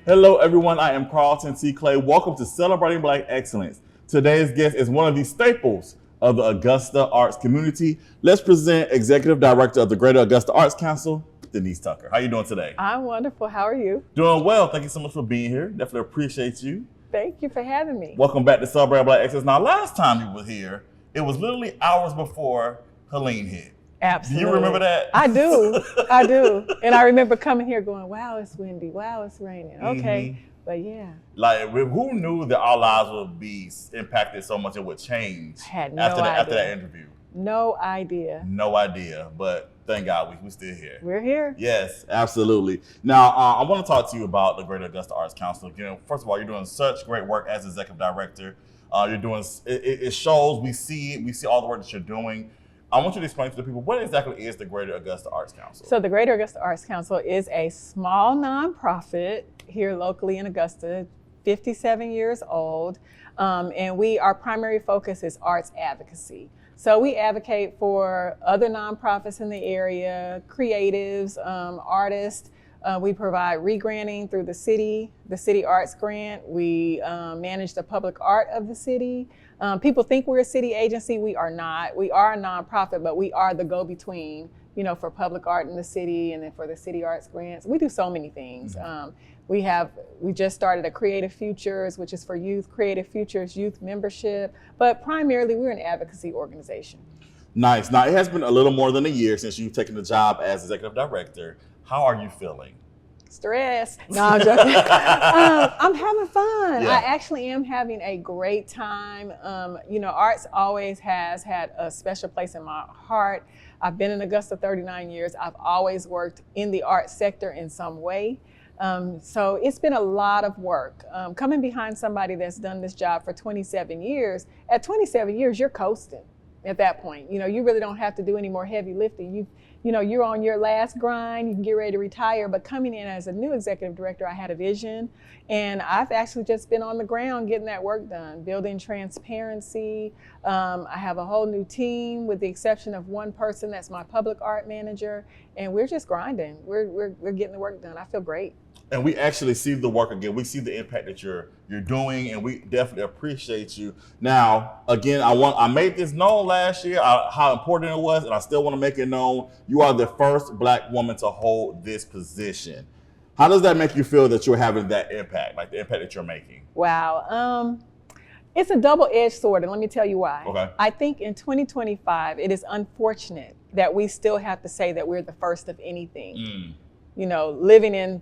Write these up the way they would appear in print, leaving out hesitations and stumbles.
Hello, everyone. I am Carlton T. Clay. Welcome to Celebrating Black Excellence. Today's guest is one of the staples of the Augusta arts community. Let's present Executive Director of the Greater Augusta Arts Council, Denise Tucker. How are you doing today? I'm wonderful. How are you? Doing well. Thank you so much for being here. Definitely appreciate you. Thank you for having me. Welcome back to Celebrating Black Excellence. Now, last time you were here, it was literally hours before Helene hit. Absolutely. Do you remember that? I do. I do. And I remember coming here going, wow, it's windy. Wow, it's raining. Okay. But yeah. Like, who knew that our lives would be impacted so much and would change Had no idea. After that interview? No idea. No idea. But thank God we're still here. We're here. Yes, absolutely. Now, I want to talk to you about the Greater Augusta Arts Council. You know, first of all, you're doing such great work as executive director. You're doing it shows. We see all the work that you're doing. I want you to explain to the people, what exactly is the Greater Augusta Arts Council? So the Greater Augusta Arts Council is a small nonprofit here locally in Augusta, 57 years old, and our primary focus is arts advocacy. So we advocate for other nonprofits in the area, creatives, artists. We provide re-granting through the city arts grant. We manage the public art of the city. People think we're a city agency. We are not. We are a nonprofit, but we are the go-between, for public art in the city and then for the city arts grants. We do so many things. We just started a Creative Futures, which is for youth, Creative Futures youth membership, but primarily we're an advocacy organization. Nice. Now, it has been a little more than a year since you've taken the job as executive director. How are you feeling? Stress. No, I'm joking. I'm having fun. Yeah. I actually am having a great time. Arts always has had a special place in my heart. I've been in Augusta 39 years. I've always worked in the arts sector in some way. So it's been a lot of work. Coming behind somebody that's done this job for 27 years, at 27 years, you're coasting at that point. You really don't have to do any more heavy lifting. You're on your last grind, you can get ready to retire, but coming in as a new executive director, I had a vision, and I've actually just been on the ground getting that work done, building transparency. I have a whole new team with the exception of one person that's my public art manager, and we're just grinding. We're getting the work done. I feel great. And we actually see the work again. We see the impact that you're doing, and we definitely appreciate you. Now, again, I made this known last year how important it was, and I still want to make it known. You are the first Black woman to hold this position. How does that make you feel that you're having that impact, like the impact that you're making? Wow. It's a double-edged sword, and let me tell you why. Okay. I think in 2025, it is unfortunate that we still have to say that we're the first of anything. Living in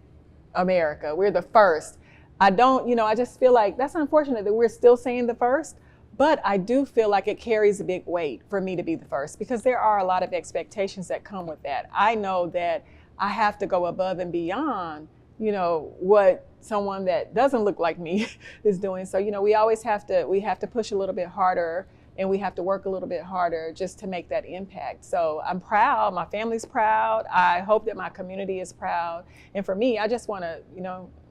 America, we're the first. I just feel like that's unfortunate that we're still saying the first, but I do feel like it carries a big weight for me to be the first because there are a lot of expectations that come with that. I know that I have to go above and beyond, what someone that doesn't look like me is doing. So, we always have to push a little bit harder and we have to work a little bit harder just to make that impact. So I'm proud, my family's proud. I hope that my community is proud. And for me, I just want to,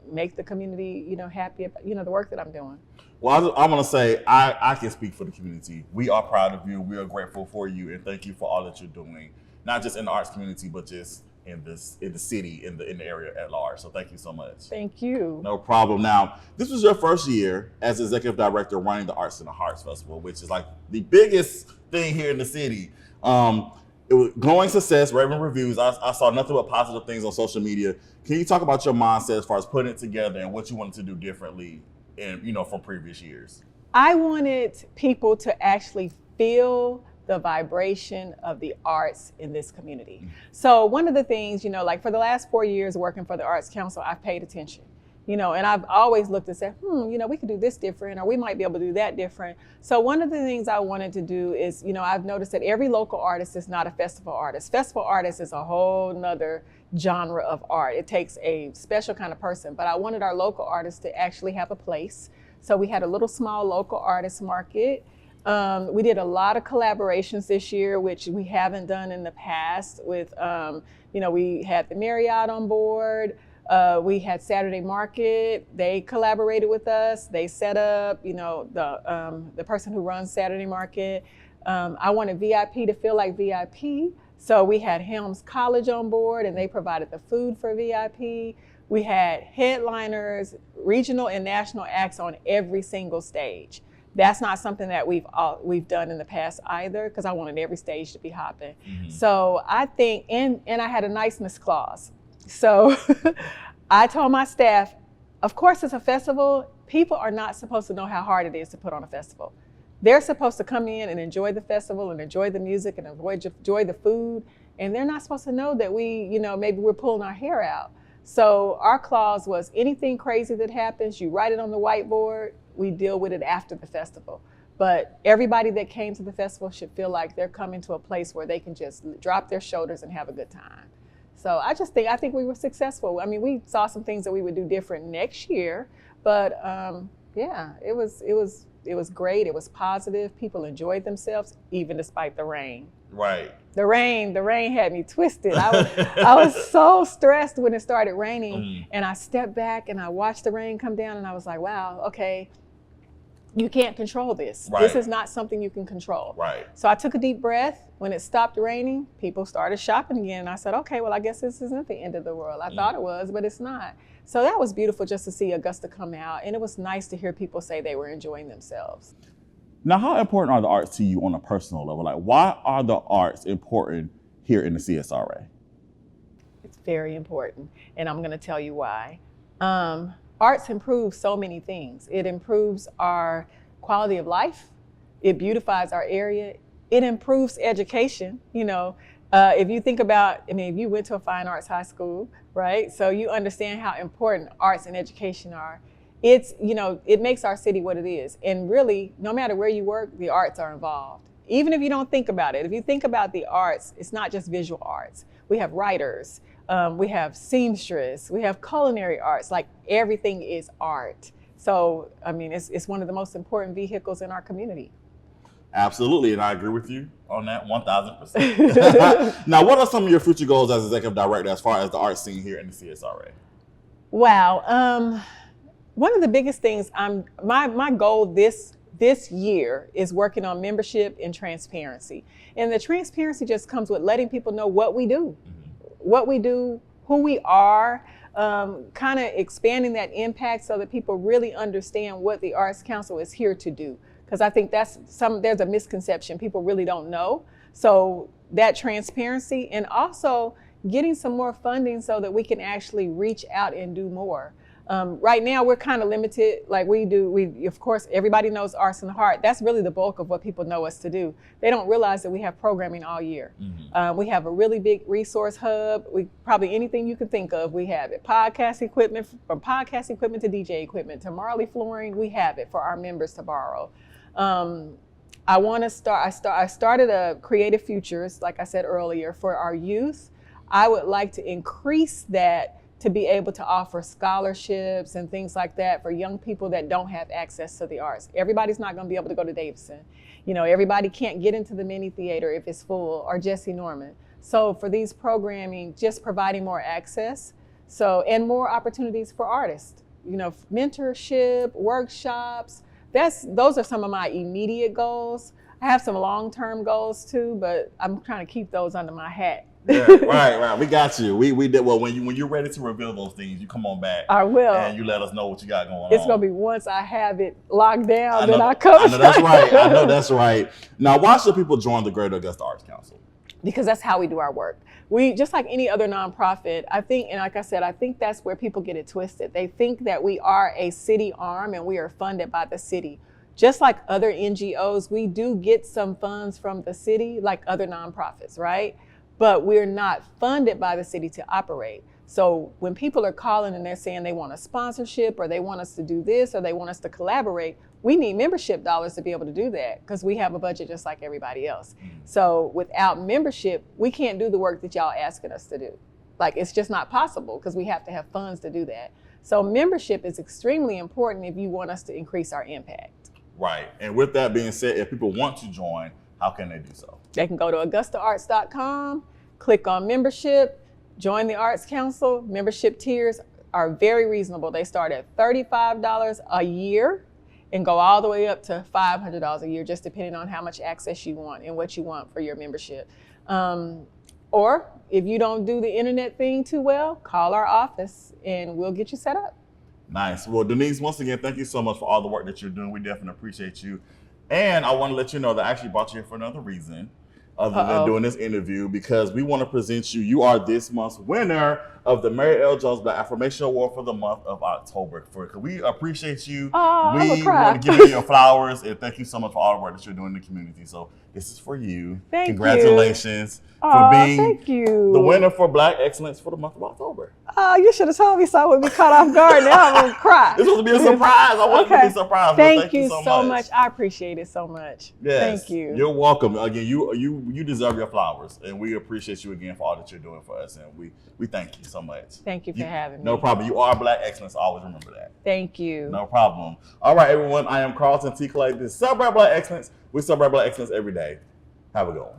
make the community, happy about, the work that I'm doing. Well, I want to say I can speak for the community. We are proud of you. We are grateful for you, and thank you for all that you're doing, not just in the arts community, but just in the city, in the area at large. So thank you so much. Thank you. No problem. Now, this was your first year as executive director running the Arts in the Hearts Festival, which is like the biggest thing here in the city. It was glowing success, raving reviews. I saw nothing but positive things on social media. Can you talk about your mindset as far as putting it together and what you wanted to do differently from previous years? I wanted people to actually feel the vibration of the arts in this community. So one of the things, like for the last 4 years working for the Arts Council, I've paid attention, and I've always looked and said, we could do this different, or we might be able to do that different. So one of the things I wanted to do is, I've noticed that every local artist is not a festival artist. Festival artist is a whole nother genre of art. It takes a special kind of person, but I wanted our local artists to actually have a place. So we had a little small local artist market. We did a lot of collaborations this year, which we haven't done in the past with, we had the Marriott on board. We had Saturday Market. They collaborated with us. They set up, the person who runs Saturday Market. I wanted VIP to feel like VIP. So we had Helms College on board, and they provided the food for VIP. We had headliners, regional and national acts on every single stage. That's not something that we've done in the past either, because I wanted every stage to be hopping. Mm-hmm. So I think, and I had a niceness clause. So I told my staff, of course it's a festival, people are not supposed to know how hard it is to put on a festival. They're supposed to come in and enjoy the festival and enjoy the music and enjoy the food. And they're not supposed to know that maybe we're pulling our hair out. So our clause was anything crazy that happens, you write it on the whiteboard, we deal with it after the festival. But everybody that came to the festival should feel like they're coming to a place where they can just drop their shoulders and have a good time. So I think we were successful. I mean, we saw some things that we would do different next year, but yeah, it was great. It was positive. People enjoyed themselves, even despite the rain. Right. The rain had me twisted. I was so stressed when it started raining, and I stepped back and I watched the rain come down, and I was like, wow, okay, you can't control this. Right. This is not something you can control. Right. So I took a deep breath. When it stopped raining, people started shopping again. And I said, okay, well, I guess this isn't the end of the world. I thought it was, but it's not. So that was beautiful just to see Augusta come out. And it was nice to hear people say they were enjoying themselves. Now, how important are the arts to you on a personal level? Like, why are the arts important here in the CSRA? It's very important. And I'm going to tell you why. Arts improves so many things. It improves our quality of life. It beautifies our area. It improves education. If you think about, if you went to a fine arts high school, right? So you understand how important arts and education are. It makes our city what it is. And really, no matter where you work, the arts are involved. Even if you don't think about it, if you think about the arts, it's not just visual arts. We have writers, we have seamstress, we have culinary arts, like everything is art. So, it's one of the most important vehicles in our community. Absolutely, and I agree with you on that 1,000%. Now, what are some of your future goals as executive director as far as the art scene here in the CSRA? Wow, one of the biggest things, my goal this year is working on membership and transparency. And the transparency just comes with letting people know what we do, who we are, kind of expanding that impact so that people really understand what the Arts Council is here to do. Because I think there's a misconception. People really don't know. So that transparency, and also getting some more funding so that we can actually reach out and do more. Right now, we're kind of limited. Like we of course, everybody knows Arts and Heart. That's really the bulk of what people know us to do. They don't realize that we have programming all year. Mm-hmm. We have a really big resource hub. Probably anything you can think of, we have it. Podcast equipment, from podcast equipment to DJ equipment to Marley flooring, we have it for our members to borrow. I started a Creative Futures, like I said earlier, for our youth. I would like to increase that to be able to offer scholarships and things like that for young people that don't have access to the arts. Everybody's not going to be able to go to Davidson. Everybody can't get into the mini theater if it's full, or Jesse Norman. So for these programming, just providing more access, and more opportunities for artists, mentorship, workshops. Those are some of my immediate goals. I have some long-term goals too, but I'm trying to keep those under my hat. Yeah, right. We got you. We did well. When you're ready to reveal those things, you come on back. I will. And you let us know what you got going on. It's gonna be once I have it locked down, then I come. I know that's right. I know that's right. Now, why should people join the Greater Augusta Arts Council? Because that's how we do our work. We, just like any other nonprofit, I think, and like I said, I think that's where people get it twisted. They think that we are a city arm and we are funded by the city. Just like other NGOs, we do get some funds from the city, like other nonprofits, right? But we're not funded by the city to operate. So when people are calling and they're saying they want a sponsorship, or they want us to do this, or they want us to collaborate, we need membership dollars to be able to do that, because we have a budget just like everybody else. So without membership, we can't do the work that y'all asking us to do. Like, it's just not possible, because we have to have funds to do that. So membership is extremely important if you want us to increase our impact. Right. And with that being said, if people want to join, how can they do so? They can go to AugustaArts.com, click on membership, join the Arts Council. Membership tiers are very reasonable. They start at $35 a year and go all the way up to $500 a year, just depending on how much access you want and what you want for your membership. Or if you don't do the internet thing too well, call our office and we'll get you set up. Nice. Well, Denise, once again, thank you so much for all the work that you're doing. We definitely appreciate you. And I want to let you know that I actually brought you here for another reason other than doing this interview, because we want to present you. You are this month's winner of the Mary L. Jones Black Affirmation Award for the month of October. We appreciate you. We want to give you your flowers, and thank you so much for all the work that you're doing in the community. So this is for you. Congratulations for being the winner for Black Excellence for the month of October. You should have told me so I would be caught off guard. Now I'm going to cry. This was to be a surprise. I wanted to be surprised. Thank you so much. I appreciate it so much. Yes, thank you. You're welcome. Again, you deserve your flowers, and we appreciate you again for all that you're doing for us, and we thank you so much. Thank you for having me. No problem. You are Black Excellence. Always remember that. Thank you. No problem. All right, everyone. I am Carlton T. Clay. This is Celebrate Black Excellence. We celebrate Black Excellence every day. Have a good one.